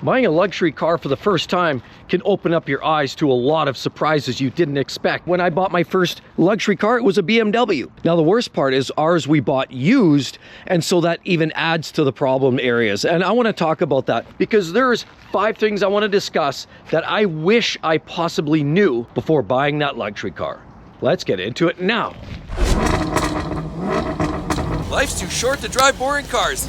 Buying a luxury car for the first time can open up your eyes to a lot of surprises you didn't expect. When I bought my first luxury car, it was a BMW. Now the worst part is ours we bought used, and so that even adds to the problem areas. And I want to talk about that because there's 5 things I want to discuss that I wish I possibly knew before buying that luxury car. Let's get into it now. Life's too short to drive boring cars.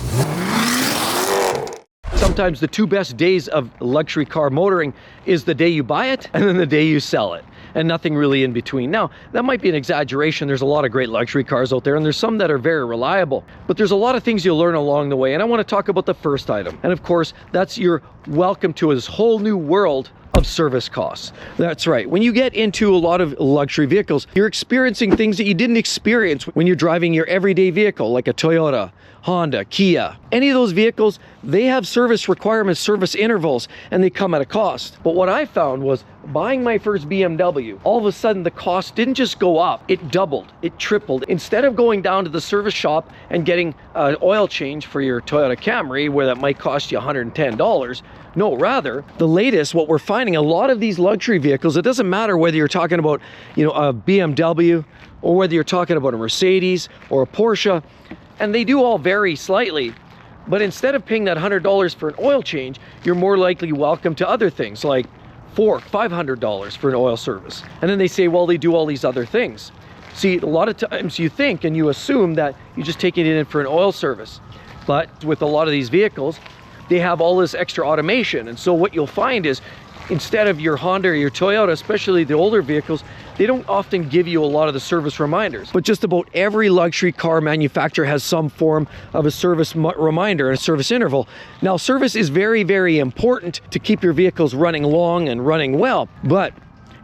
Sometimes the 2 best days of luxury car motoring is the day you buy it and then the day you sell it, and nothing really in between. Now, that might be an exaggeration. There's a lot of great luxury cars out there, and there's some that are very reliable, but there's a lot of things you'll learn along the way, and I want to talk about the first item. And of course, that's your welcome to this whole new world of service costs. That's right. When you get into a lot of luxury vehicles, you're experiencing things that you didn't experience when you're driving your everyday vehicle, like a Toyota, Honda, Kia. Any of those vehicles, they have service requirements, service intervals, and they come at a cost. But what I found was buying my first BMW, all of a sudden the cost didn't just go up, it doubled, it tripled. Instead of going down to the service shop and getting an oil change for your Toyota Camry, where that might cost you $110, no, rather, the latest, what we're finding, a lot of these luxury vehicles, it doesn't matter whether you're talking about, a BMW, or whether you're talking about a Mercedes or a Porsche, and they do all vary slightly, but instead of paying that $100 for an oil change, you're more likely welcome to other things like $500 for an oil service. And then they say, well, they do all these other things. See, a lot of times you think and you assume that you're just taking it in for an oil service, but with a lot of these vehicles, they have all this extra automation. And so what you'll find is, instead of your Honda or your Toyota, especially the older vehicles, they don't often give you a lot of the service reminders. But just about every luxury car manufacturer has some form of a service reminder and a service interval. Now, service is very, very important to keep your vehicles running long and running well. But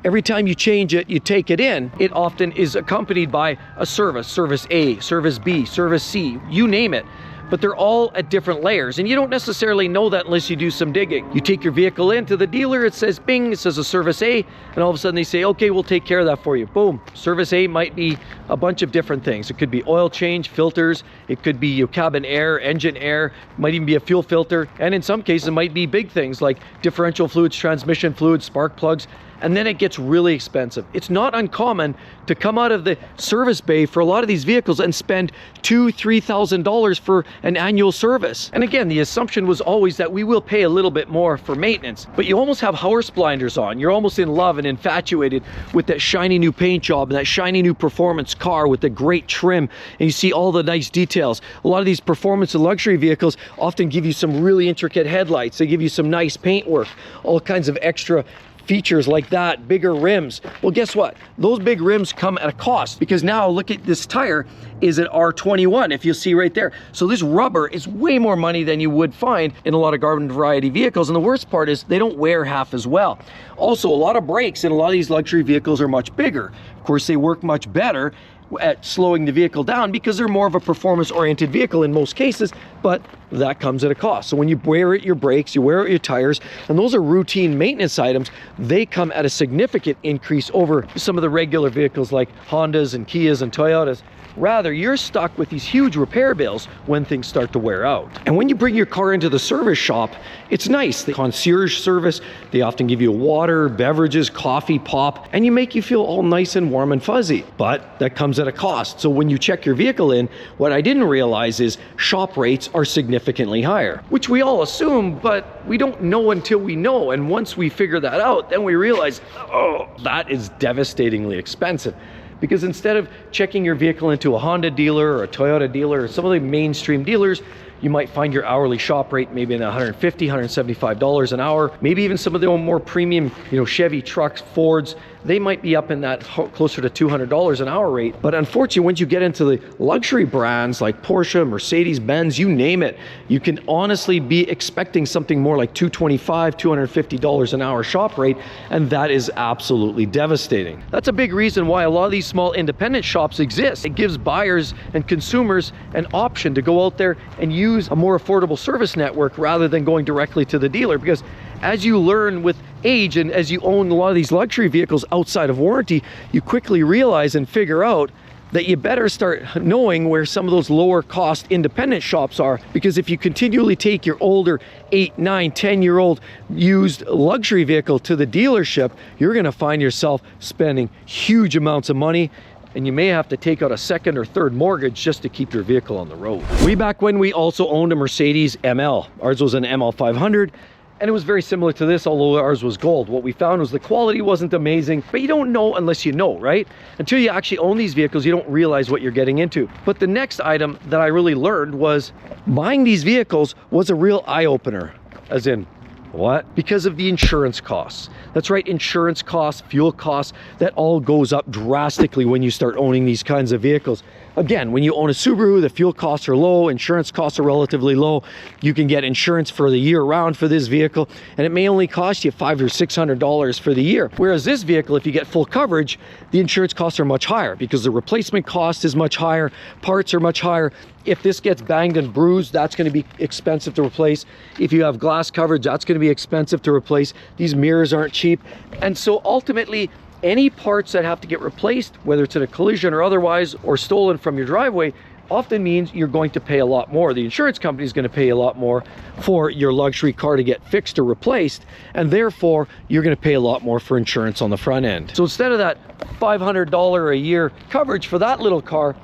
every time you change it, you take it in, it often is accompanied by a service. Service A, service B, service C, you name it. But they're all at different layers, and you don't necessarily know that unless you do some digging. You take your vehicle into the dealer, it says bing, it says a service A, and all of a sudden they say, okay, we'll take care of that for you. Boom. Service A might be a bunch of different things. It could be oil change, filters, it could be your cabin air, engine air, might even be a fuel filter, and in some cases it might be big things like differential fluids, transmission fluids, spark plugs, and then it gets really expensive. It's not uncommon to come out of the service bay for a lot of these vehicles and spend $2,000–3,000 for an annual service. And again, the assumption was always that we will pay a little bit more for maintenance, but you almost have horse blinders on. You're almost in love and infatuated with that shiny new paint job and that shiny new performance car with the great trim, and you see all the nice details. A lot of these performance and luxury vehicles often give you some really intricate headlights. They give you some nice paint work, all kinds of extra features like that, bigger rims. Well, guess what? Those big rims come at a cost, because now look at this tire is at R21, if you see right there. So this rubber is way more money than you would find in a lot of garden variety vehicles. And the worst part is they don't wear half as well. Also, a lot of brakes in a lot of these luxury vehicles are much bigger. Of course, they work much better at slowing the vehicle down because they're more of a performance-oriented vehicle in most cases, but that comes at a cost. So when you wear out your brakes, you wear out your tires, and those are routine maintenance items, they come at a significant increase over some of the regular vehicles like Hondas and Kias and Toyotas. Rather, you're stuck with these huge repair bills when things start to wear out. And when you bring your car into the service shop, it's nice. The concierge service, they often give you water, beverages, coffee, pop, and you make you feel all nice and warm and fuzzy. But that comes at a cost. So when you check your vehicle in, what I didn't realize is shop rates are significantly higher, which we all assume, but we don't know until we know. And once we figure that out, then we realize, oh, that is devastatingly expensive. Because instead of checking your vehicle into a Honda dealer or a Toyota dealer or some of the mainstream dealers, you might find your hourly shop rate maybe in $150, $175 an hour. Maybe even some of the more premium, Chevy trucks, Fords, they might be up in that closer to $200 an hour rate. But unfortunately, once you get into the luxury brands like Porsche, Mercedes, Benz, you name it, you can honestly be expecting something more like $225, $250 an hour shop rate, and that is absolutely devastating. That's a big reason why a lot of these small independent shops exist. It gives buyers and consumers an option to go out there and use a more affordable service network rather than going directly to the dealer, because as you learn with age and as you own a lot of these luxury vehicles outside of warranty, you quickly realize and figure out that you better start knowing where some of those lower cost independent shops are, because if you continually take your older 8, 9, 10-year-old used luxury vehicle to the dealership, you're going to find yourself spending huge amounts of money, and you may have to take out a second or third mortgage just to keep your vehicle on the road. Way back when, we also owned a Mercedes ML. Ours was an ML 500. And it was very similar to this, although ours was gold. What we found was the quality wasn't amazing, but you don't know unless you know, right? Until you actually own these vehicles, you don't realize what you're getting into. But the next item that I really learned was buying these vehicles was a real eye-opener. As in, what? Because of the insurance costs. That's right, insurance costs, fuel costs, that all goes up drastically when you start owning these kinds of vehicles. Again, when you own a Subaru, the fuel costs are low, insurance costs are relatively low. You can get insurance for the year round for this vehicle, and it may only cost you $500 or $600 for the year. Whereas this vehicle, if you get full coverage, the insurance costs are much higher because the replacement cost is much higher, parts are much higher. If this gets banged and bruised, that's going to be expensive to replace. If you have glass coverage, that's going to be expensive to replace. These mirrors aren't cheap. And so ultimately, any parts that have to get replaced, whether it's in a collision or otherwise, or stolen from your driveway, often means you're going to pay a lot more. The insurance company is going to pay a lot more for your luxury car to get fixed or replaced, and therefore you're going to pay a lot more for insurance on the front end. So instead of that $500 a year coverage for that little car,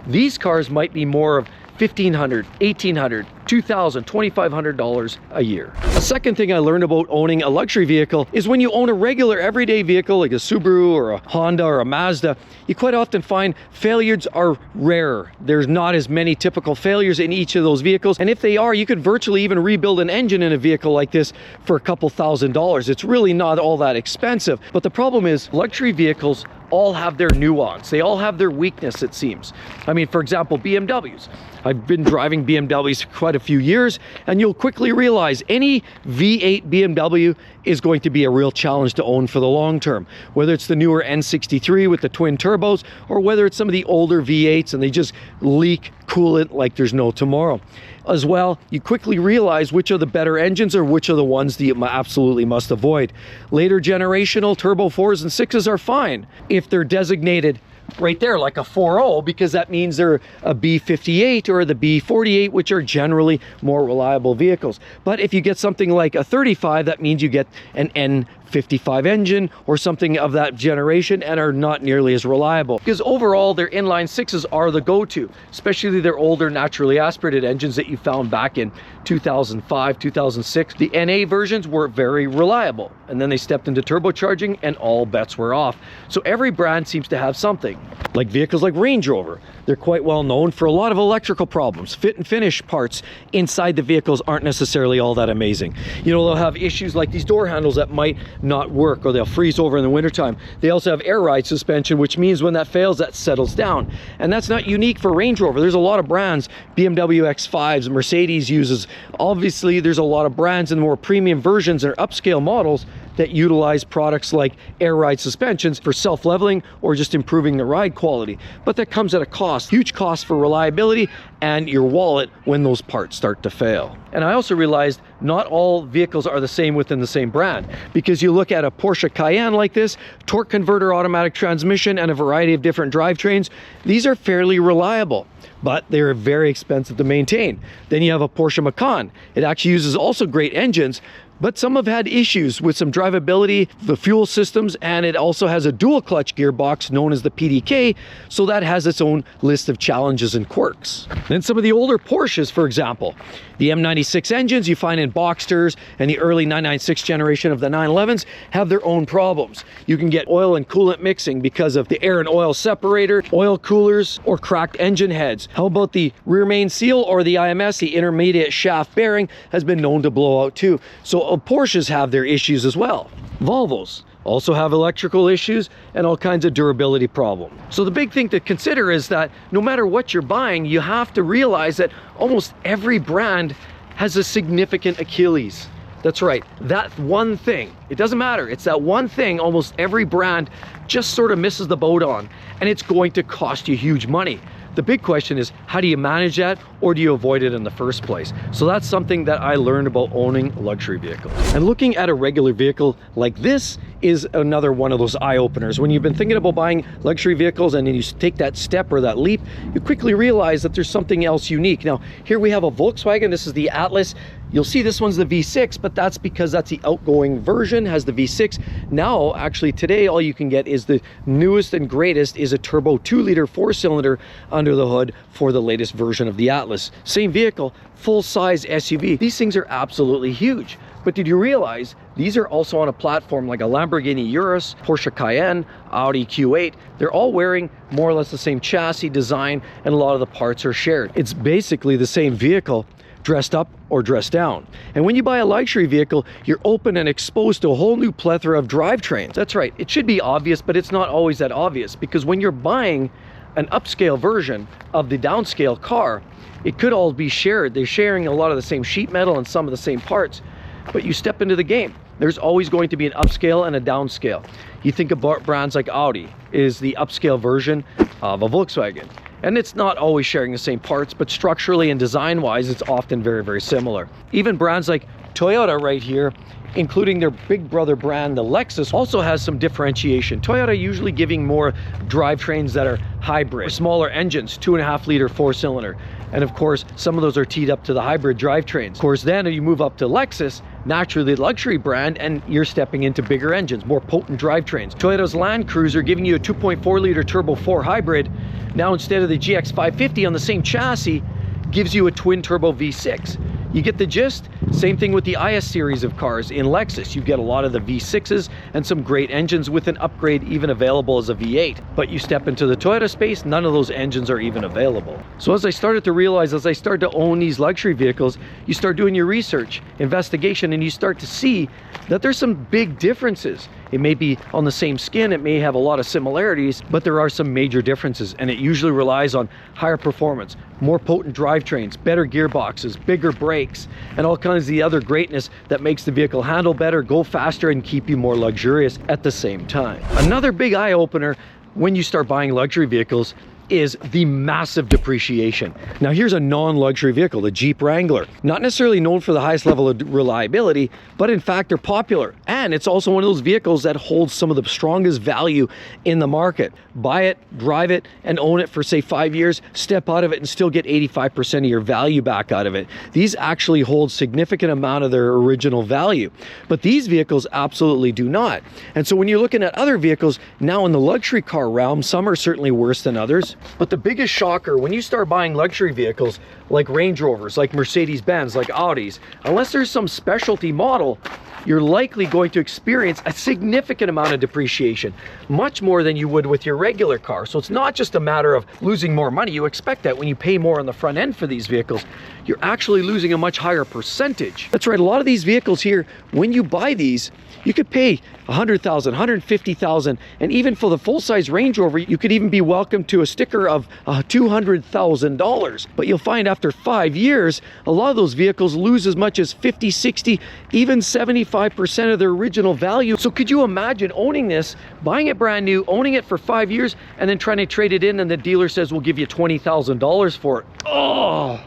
these cars might be more of $1,500, $1,800, $2,000, $2,500 a year. A second thing I learned about owning a luxury vehicle is when you own a regular everyday vehicle like a Subaru or a Honda or a Mazda, you quite often find failures are rarer. There's not as many typical failures in each of those vehicles, and if they are, you could virtually even rebuild an engine in a vehicle like this for a couple $1,000s. It's really not all that expensive. But the problem is luxury vehicles all have their nuance. They all have their weakness, it seems. I mean, for example, BMWs. I've been driving BMWs for quite a few years, and you'll quickly realize any V8 BMW is going to be a real challenge to own for the long term. Whether it's the newer N63 with the twin turbos, or whether it's some of the older V8s and they just leak coolant like there's no tomorrow. As well, you quickly realize which are the better engines or which are the ones that you absolutely must avoid. Later generational turbo 4s and 6s are fine if they're designated right there like a 4.0, because that means they're a B58 or the B48, which are generally more reliable vehicles. But if you get something like a 35, that means you get an N55 engine or something of that generation and are not nearly as reliable, because overall their inline 6s are the go-to, especially their older naturally aspirated engines that you found back in 2005, 2006. The NA versions were very reliable, and then they stepped into turbocharging and all bets were off. So every brand seems to have something. Like vehicles like Range Rover, they're quite well known for a lot of electrical problems. Fit and finish parts inside the vehicles aren't necessarily all that amazing. You know, they'll have issues like these door handles that might not work, or they'll freeze over in the wintertime. They also have air ride suspension, which means when that fails, that settles down. And that's not unique for Range Rover. There's a lot of brands, BMW X5s, Mercedes uses. Obviously, there's a lot of brands in the more premium versions or upscale models that utilize products like air ride suspensions for self-leveling or just improving the ride quality. But that comes at a cost, huge cost for reliability and your wallet when those parts start to fail. And I also realized not all vehicles are the same within the same brand, because you look at a Porsche Cayenne like this, torque converter, automatic transmission, and a variety of different drivetrains. These are fairly reliable, but they're very expensive to maintain. Then you have a Porsche Macan. It actually uses also great engines, but some have had issues with some drivability, the fuel systems, and it also has a dual clutch gearbox known as the PDK, so that has its own list of challenges and quirks. Then some of the older Porsches, for example, the M96 engines you find in Boxsters and the early 996 generation of the 911s have their own problems. You can get oil and coolant mixing because of the air and oil separator, oil coolers, or cracked engine heads. How about the rear main seal, or the IMS, the intermediate shaft bearing, has been known to blow out too. So Porsches have their issues as well. Volvos also have electrical issues and all kinds of durability problems. So the big thing to consider is that no matter what you're buying, you have to realize that almost every brand has a significant Achilles. That's right, that one thing. It doesn't matter, it's that one thing almost every brand just sort of misses the boat on, and it's going to cost you huge money. The big question is, how do you manage that, or do you avoid it in the first place? So that's something that I learned about owning luxury vehicles. And looking at a regular vehicle like this is another one of those eye-openers. When you've been thinking about buying luxury vehicles and then you take that step or that leap, you quickly realize that there's something else unique. Now, here we have a Volkswagen. This is the Atlas. You'll see this one's the V6, but that's because that's the outgoing version, has the V6. Now, actually today, all you can get is the newest and greatest is a turbo 2-liter 4-cylinder under the hood for the latest version of the Atlas. Same vehicle, full-size SUV. These things are absolutely huge. But did you realize these are also on a platform like a Lamborghini Urus, Porsche Cayenne, Audi Q8. They're all wearing more or less the same chassis design, and a lot of the parts are shared. It's basically the same vehicle, dressed up or dressed down. And when you buy a luxury vehicle, you're open and exposed to a whole new plethora of drivetrains. That's right, it should be obvious, but it's not always that obvious, because when you're buying an upscale version of the downscale car, it could all be shared. They're sharing a lot of the same sheet metal and some of the same parts, but you step into the game. There's always going to be an upscale and a downscale. You think about brands like Audi is the upscale version of a Volkswagen. And it's not always sharing the same parts, but structurally and design-wise, it's often very, very similar. Even brands like Toyota right here, including their big brother brand, the Lexus, also has some differentiation. Toyota usually giving more drivetrains that are hybrid, smaller engines, 2.5-liter 4-cylinder. And of course, some of those are teed up to the hybrid drivetrains. Of course, then you move up to Lexus, naturally the luxury brand, and you're stepping into bigger engines, more potent drivetrains. Toyota's Land Cruiser giving you a 2.4-liter turbo 4 hybrid. Now instead of the GX 550 on the same chassis, gives you a twin turbo V6. You get the gist? Same thing with the IS series of cars in Lexus. You get a lot of the V6s and some great engines with an upgrade even available as a V8. But you step into the Toyota space, none of those engines are even available. So as I started to realize, as I started to own these luxury vehicles, you start doing your research, investigation, and you start to see that there's some big differences. It may be on the same skin, it may have a lot of similarities, but there are some major differences, and it usually relies on higher performance, more potent drivetrains, better gearboxes, bigger brakes, and all kinds of the other greatness that makes the vehicle handle better, go faster, and keep you more luxurious at the same time. Another big eye-opener when you start buying luxury vehicles is the massive depreciation. Now here's a non-luxury vehicle, the Jeep Wrangler. Not necessarily known for the highest level of reliability, but in fact they're popular. And it's also one of those vehicles that holds some of the strongest value in the market. Buy it, drive it, and own it for say 5 years, step out of it and still get 85% of your value back out of it. These actually hold significant amount of their original value. But these vehicles absolutely do not. And so when you're looking at other vehicles, now in the luxury car realm, some are certainly worse than others. But the biggest shocker when you start buying luxury vehicles like Range Rovers, like Mercedes-Benz, like Audis, unless there's some specialty model, you're likely going to experience a significant amount of depreciation, much more than you would with your regular car. So it's not just a matter of losing more money. You expect that when you pay more on the front end for these vehicles, you're actually losing a much higher percentage. That's right, a lot of these vehicles here, when you buy these, you could pay $100,000, $150,000, and even for the full-size Range Rover, you could even be welcome to a sticker of $200,000. But you'll find after 5 years, a lot of those vehicles lose as much as 50, 60, even 75% of their original value. So could you imagine owning this, buying it brand new, owning it for 5 years, and then trying to trade it in, and the dealer says, we'll give you $20,000 for it? Oh,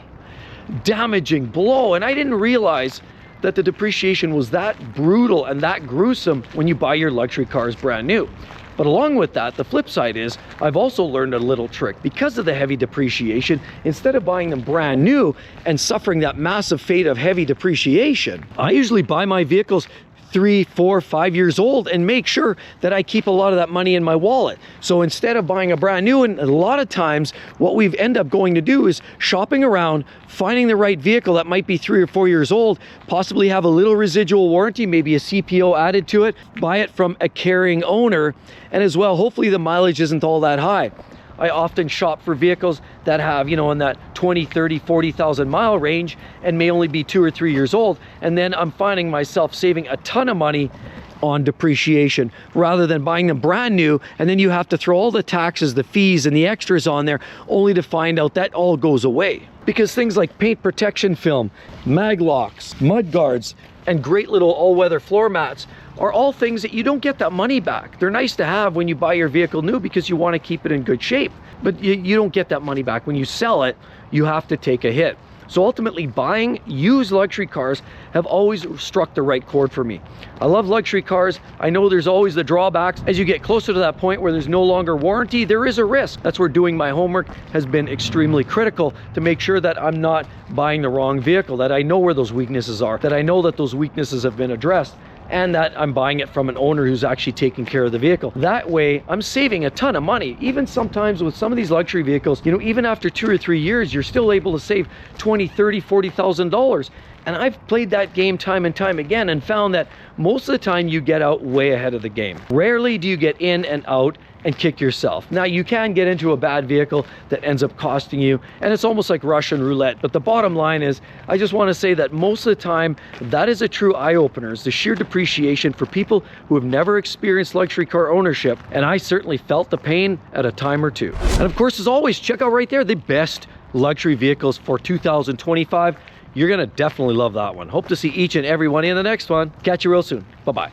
damaging blow. And I didn't realize that the depreciation was that brutal and that gruesome when you buy your luxury cars brand new. But along with that, the flip side is, I've also learned a little trick. Because of the heavy depreciation, instead of buying them brand new and suffering that massive fate of heavy depreciation, I usually buy my vehicles 3, 4, 5 years old and make sure that I keep a lot of that money in my wallet. So instead of buying a brand new, and a lot of times what we've end up going to do is shopping around, finding the right vehicle that might be 3 or 4 years old, possibly have a little residual warranty, maybe a CPO added to it, buy it from a caring owner, and as well, hopefully the mileage isn't all that high. I often shop for vehicles that have, you know, in that 20, 30, 40,000 mile range and may only be 2 or 3 years old. And then I'm finding myself saving a ton of money on depreciation rather than buying them brand new, and then you have to throw all the taxes, the fees, and the extras on there only to find out that all goes away. Because things like paint protection film, mag locks, mud guards, and great little all-weather floor mats are all things that you don't get that money back. They're nice to have when you buy your vehicle new because you want to keep it in good shape, but you don't get that money back. When you sell it, you have to take a hit. So ultimately, buying used luxury cars have always struck the right chord for me. I love luxury cars. I know there's always the drawbacks. As you get closer to that point where there's no longer warranty, there is a risk. That's where doing my homework has been extremely critical to make sure that I'm not buying the wrong vehicle, that I know where those weaknesses are, that I know that those weaknesses have been addressed, and that I'm buying it from an owner who's actually taking care of the vehicle. That way, I'm saving a ton of money. Even sometimes with some of these luxury vehicles, you know, even after 2 or 3 years, you're still able to save $20,000, $30,000, $40,000. And I've played that game time and time again and found that most of the time you get out way ahead of the game. Rarely do you get in and out and kick yourself. Now, you can get into a bad vehicle that ends up costing you, and it's almost like Russian roulette. But the bottom line is, I just want to say that most of the time, that is a true eye-opener, is the sheer depreciation for people who have never experienced luxury car ownership. And I certainly felt the pain at a time or two. And of course, as always, check out right there the best luxury vehicles for 2025. You're gonna definitely love that one. Hope to see each and every one in the next one. Catch you real soon. Bye-bye.